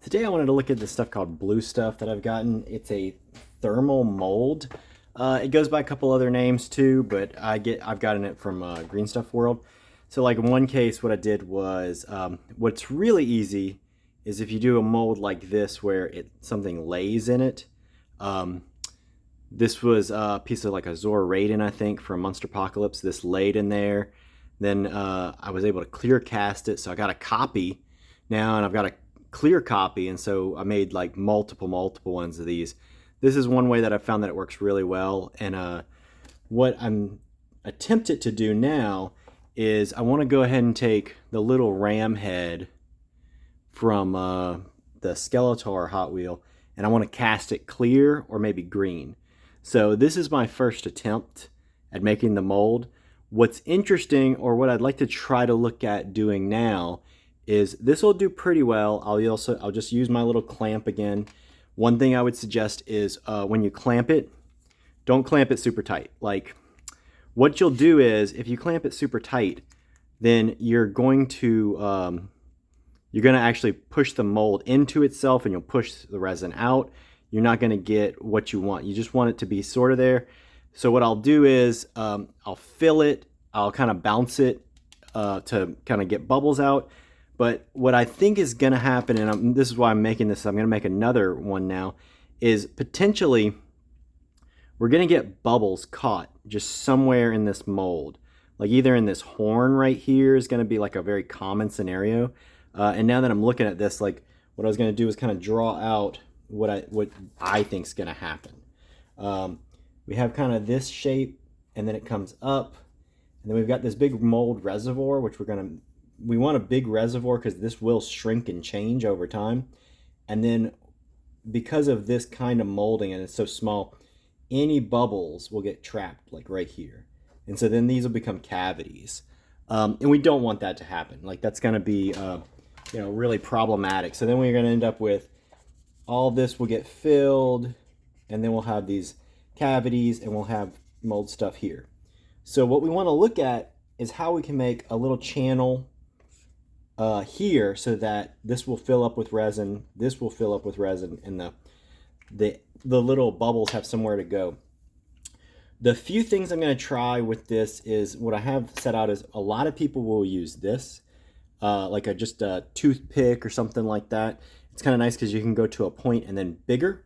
Today I wanted to look at this stuff called blue stuff that I've gotten. It's a thermal mold. It goes by a couple other names too, but I've gotten it from Green Stuff World. So like in one case, what I did was, what's really easy is if you do a mold like this where something lays in it. This was a piece of like a Zora Raiden, I think, from Monster Apocalypse. This laid in there. Then I was able to clear cast it, so I got a copy now, and I've got a clear copy, and so I made like multiple ones of these. This is one way that I found that it works really well, and what I'm attempted to do now is I want to go ahead and take the little ram head from the Skeletor Hot Wheel, and I want to cast it clear or maybe green. So this is my first attempt at making the mold. What's interesting, or what I'd like to try to look at doing now, is this will do pretty well. I'll just use my little clamp again. One thing I would suggest is when you clamp it, don't clamp it super tight. Like, what you'll do is if you clamp it super tight, then you're going to actually push the mold into itself, and you'll push the resin out. You're not going to get what you want. You just want it to be sort of there. So what I'll do is I'll fill it, I'll kind of bounce it to kind of get bubbles out. But what I think is going to happen, and this is why I'm making this, I'm going to make another one now, is potentially we're going to get bubbles caught just somewhere in this mold. Like either in this horn right here is going to be like a very common scenario. And now that I'm looking at this, like what I was going to do is kind of draw out what I think is going to happen. We have kind of this shape, and then it comes up, and then we've got this big mold reservoir, which we want a big reservoir because this will shrink and change over time. And then because of this kind of molding and it's so small, any bubbles will get trapped like right here. And so then these will become cavities. And we don't want that to happen. Like that's going to be really problematic. So then we're going to end up with all this will get filled, and then we'll have these cavities, and we'll have mold stuff here. So what we want to look at is how we can make a little channel here so that this will fill up with resin, this will fill up with resin, and the little bubbles have somewhere to go. The few things I'm going to try with this is what I have set out is a lot of people will use this, like just a toothpick or something like that. It's kind of nice because you can go to a point and then bigger.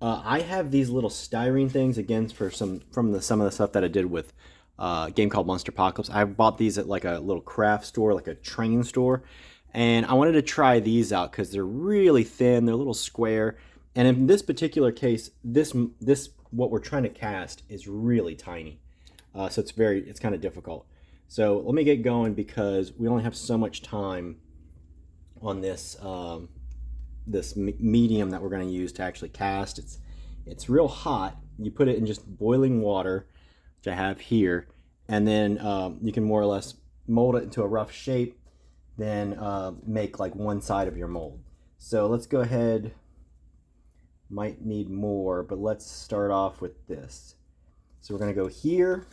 I have these little styrene things, again, for some of the stuff that I did with a game called Monster Apocalypse. I bought these at like a little craft store, like a train store, and I wanted to try these out because they're really thin, they're a little square, and in this particular case, this what we're trying to cast is really tiny, so it's kind of difficult. So let me get going because we only have so much time on this this medium that we're going to use to actually cast. It's real hot. You put it in just boiling water, which I have here, and then you can more or less mold it into a rough shape, then make like one side of your mold. So let's go ahead. Might need more, but let's start off with this. So we're going to go here.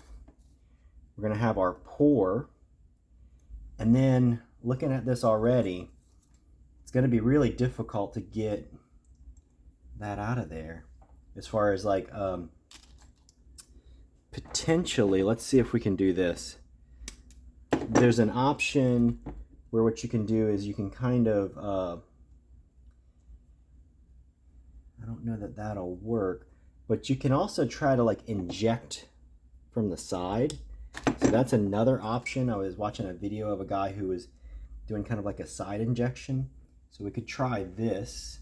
We're going to have our pour, and then looking at this already, it's going to be really difficult to get that out of there. As far as like potentially, let's see if we can do this. There's an option where what you can do is you can kind of I don't know that that'll work, but you can also try to like inject from the side. So that's another option. I was watching a video of a guy who was doing kind of like a side injection. So we could try this.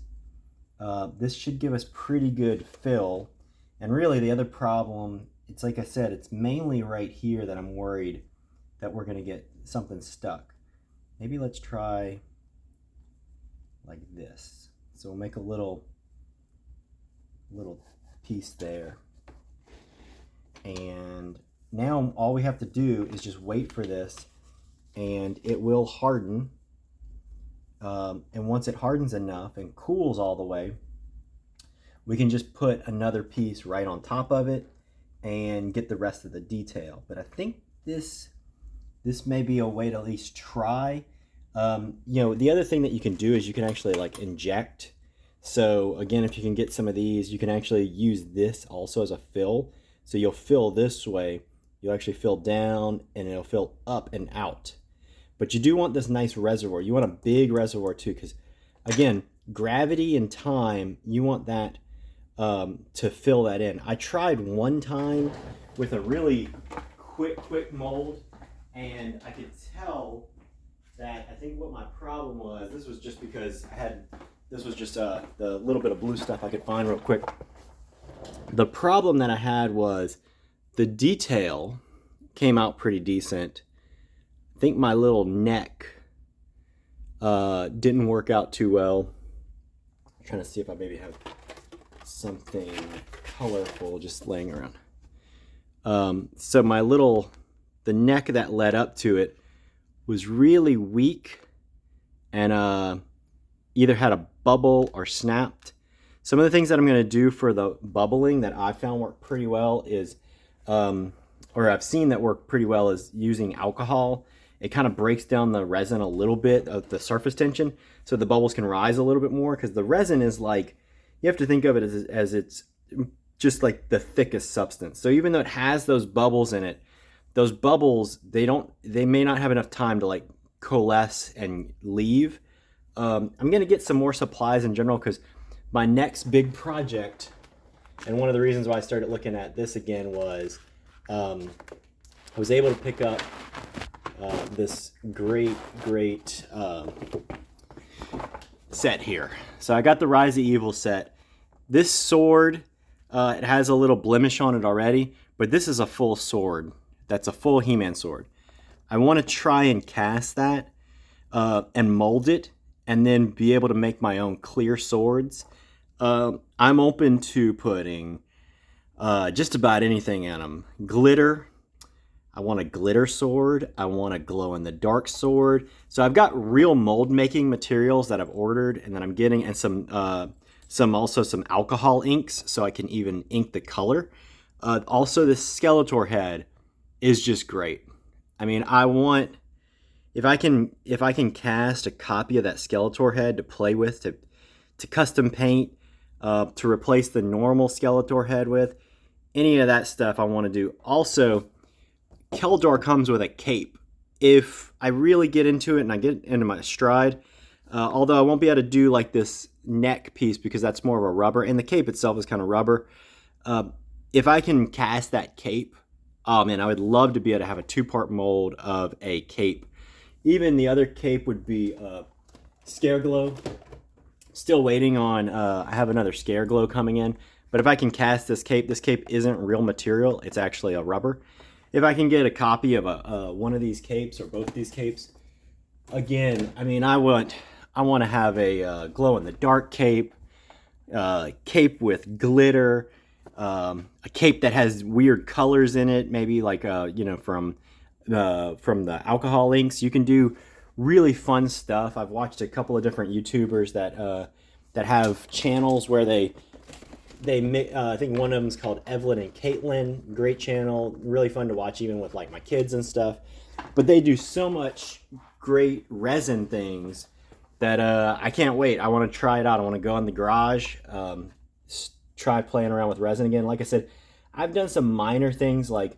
This should give us pretty good fill. And really the other problem, it's like I said, it's mainly right here that I'm worried that we're going to get something stuck. Maybe let's try like this. So we'll make a little piece there. And now all we have to do is just wait for this, and it will harden. And once it hardens enough and cools all the way, we can just put another piece right on top of it and get the rest of the detail. But I think this may be a way to at least try. You know, the other thing that you can do is you can actually like inject. So again, if you can get some of these, you can actually use this also as a fill. So you'll fill this way, you'll actually fill down and it'll fill up and out. But you do want this nice reservoir. You want a big reservoir too, because again, gravity and time, you want that to fill that in. I tried one time with a really quick mold, and I could tell that I think what my problem was, this was just because this was just the little bit of blue stuff I could find real quick. The problem that I had was the detail came out pretty decent. I think my little neck didn't work out too well. I'm trying to see if I maybe have something colorful just laying around. So the neck that led up to it was really weak and either had a bubble or snapped. Some of the things that I'm going to do for the bubbling that I found work pretty well is, or I've seen that work pretty well, is using alcohol. It kind of breaks down the resin a little bit of the surface tension so the bubbles can rise a little bit more, because the resin is like, you have to think of it as it's just like the thickest substance. So even though it has those bubbles in it, those bubbles, they may not have enough time to like coalesce and leave. I'm going to get some more supplies in general, because my next big project, and one of the reasons why I started looking at this again was I was able to pick up this great set here. So I got the Rise of Evil set. This sword, it has a little blemish on it already, but this is a full sword. That's a full He-Man sword. I want to try and cast that and mold it, and then be able to make my own clear swords. I'm open to putting just about anything in them. Glitter. I want a glitter sword. I want a glow-in-the-dark sword. So I've got real mold making materials that I've ordered and that I'm getting, and some alcohol inks so I can even ink the color. Also, this Skeletor head is just great. I mean, I want, if I can cast a copy of that Skeletor head to play with, to custom paint, to replace the normal Skeletor head with, any of that stuff I want to do. Also, Keledor comes with a cape. If I really get into it and I get into my stride, although I won't be able to do like this neck piece because that's more of a rubber, and the cape itself is kind of rubber. If I can cast that cape, oh man, I would love to be able to have a 2-part mold of a cape. Even the other cape would be Scare Glow. Still waiting on, I have another Scare Glow coming in, but if I can cast this cape isn't real material, it's actually a rubber. If I can get a copy of one of these capes or both these capes, again, I mean, I want to have a glow-in-the-dark cape, cape with glitter, a cape that has weird colors in it, maybe like from the alcohol inks. You can do really fun stuff. I've watched a couple of different YouTubers that have channels where they make, I think one of them is called Evelyn and Kaitlin. Great channel, really fun to watch even with like my kids and stuff. But they do so much great resin things that I can't wait. I want to try it out. I want to go in the garage, try playing around with resin again. Like I said, I've done some minor things like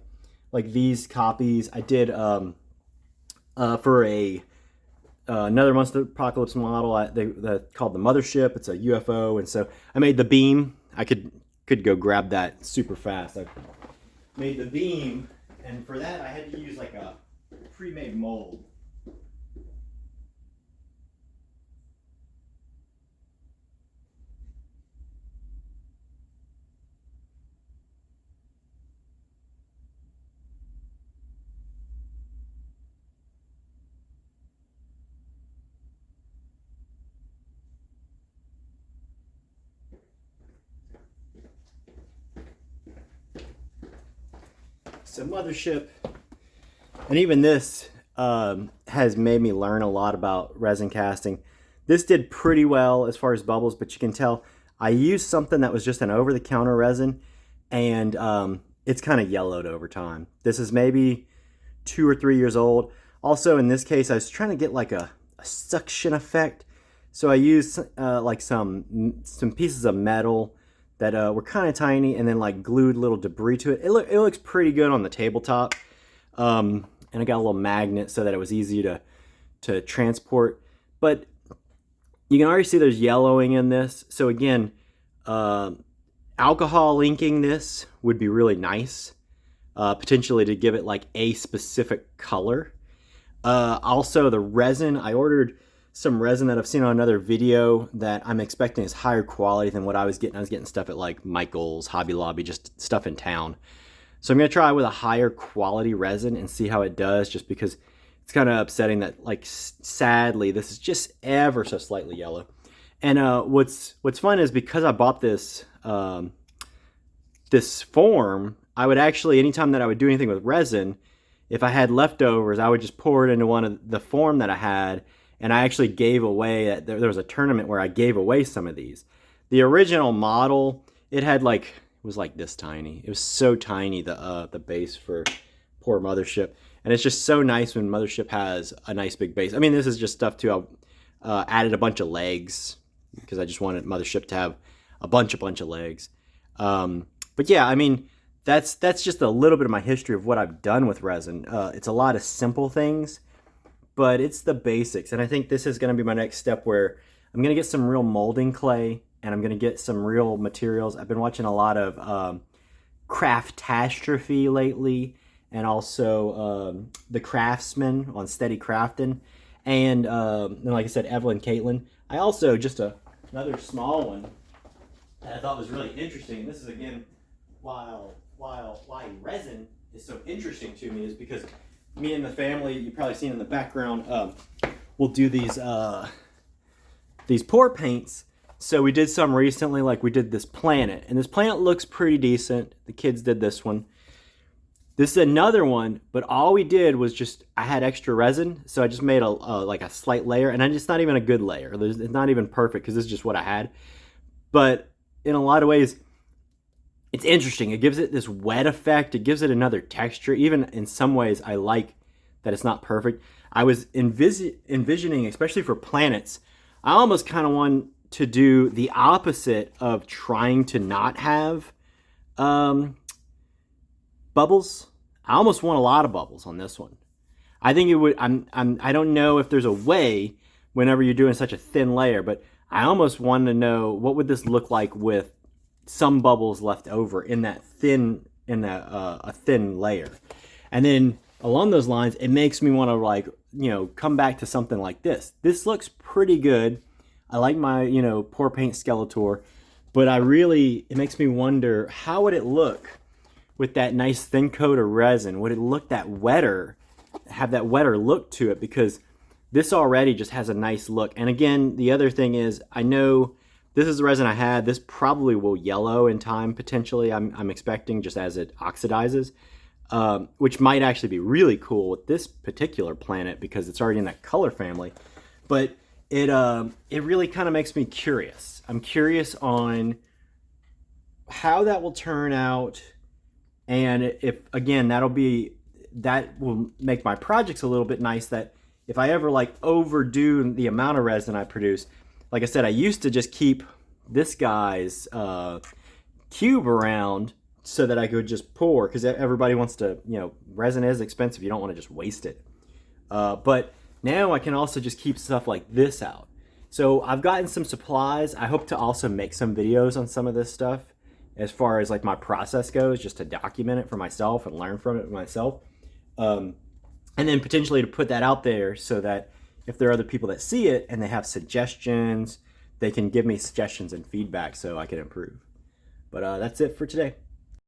these copies. I did for another Monster Apocalypse model called the Mothership. It's a UFO, and so I made the beam. I could go grab that super fast. I made the beam, and for that I had to use like a pre-made mold. So Mothership, and even this has made me learn a lot about resin casting. This did pretty well as far as bubbles, but you can tell I used something that was just an over-the-counter resin, and it's kind of yellowed over time. This is maybe 2 or 3 years old. Also, in this case, I was trying to get like a a suction effect. So I used like some pieces of metal that were kind of tiny, and then like glued little debris to it. It looks pretty good on the tabletop. And I got a little magnet so that it was easy to transport. But you can already see there's yellowing in this. So again, alcohol inking this would be really nice, potentially to give it like a specific color. Also the resin, I ordered some resin that I've seen on another video that I'm expecting is higher quality than what I was getting. I was getting stuff at like Michael's, Hobby Lobby, just stuff in town. So I'm gonna try with a higher quality resin and see how it does, just because it's kind of upsetting that, like, sadly, this is just ever so slightly yellow. And what's fun is because I bought this this form, I would actually, anytime that I would do anything with resin, if I had leftovers, I would just pour it into one of the form that I had, and I actually gave away, there was a tournament where I gave away some of these. The original model, it had like, it was like this tiny. It was so tiny, the base for poor Mothership. And it's just so nice when Mothership has a nice big base. I mean, this is just stuff too. I added a bunch of legs because I just wanted Mothership to have a bunch of legs. But yeah, I mean, that's just a little bit of my history of what I've done with resin. It's a lot of simple things, but it's the basics. And I think this is going to be my next step, where I'm going to get some real molding clay, and I'm going to get some real materials. I've been watching a lot of Craftastrophe lately, and also TheCrafsMan on SteadyCraftin. And like I said, Evelyn Kaitlin. I also, just another small one that I thought was really interesting. This is, again, why resin is so interesting to me, is because me and the family, you've probably seen in the background, we'll do these pour paints. So we did some recently, like we did this planet, and this planet looks pretty decent. The kids did this one. This is another one, but all we did was just, I had extra resin, so I just made like a slight layer, and it's not even a good layer. It's not even perfect, because this is just what I had. But in a lot of ways, it's interesting. It gives it this wet effect. It gives it another texture. Even in some ways, I like that it's not perfect. I was envisioning, especially for planets, I almost kind of want to do the opposite of trying to not have bubbles. I almost want a lot of bubbles on this one. I think it would, I don't know if there's a way whenever you're doing such a thin layer, but I almost want to know what would this look like with some bubbles left over in that thin, a thin layer. And then along those lines, it makes me want to, like, you know, come back to something like this. This looks pretty good. I like my, you know, pour paint Skeletor, but it makes me wonder, how would it look with that nice thin coat of resin? Would it look that wetter, have that wetter look to it? Because this already just has a nice look. And again, the other thing is, I know this is the resin I had. This probably will yellow in time, potentially. I'm expecting, just as it oxidizes, which might actually be really cool with this particular planet, because it's already in that color family. But it really kind of makes me curious. I'm curious on how that will turn out. And if, again, that will make my projects a little bit nice, that if I ever like overdo the amount of resin I produce, like I said, I used to just keep this guy's cube around so that I could just pour, because everybody wants to, you know, resin is expensive. You don't want to just waste it. But now I can also just keep stuff like this out. So I've gotten some supplies. I hope to also make some videos on some of this stuff, as far as like my process goes, just to document it for myself and learn from it myself. And then potentially to put that out there, so that if there are other people that see it and they have suggestions, they can give me suggestions and feedback so I can improve. But that's it for today.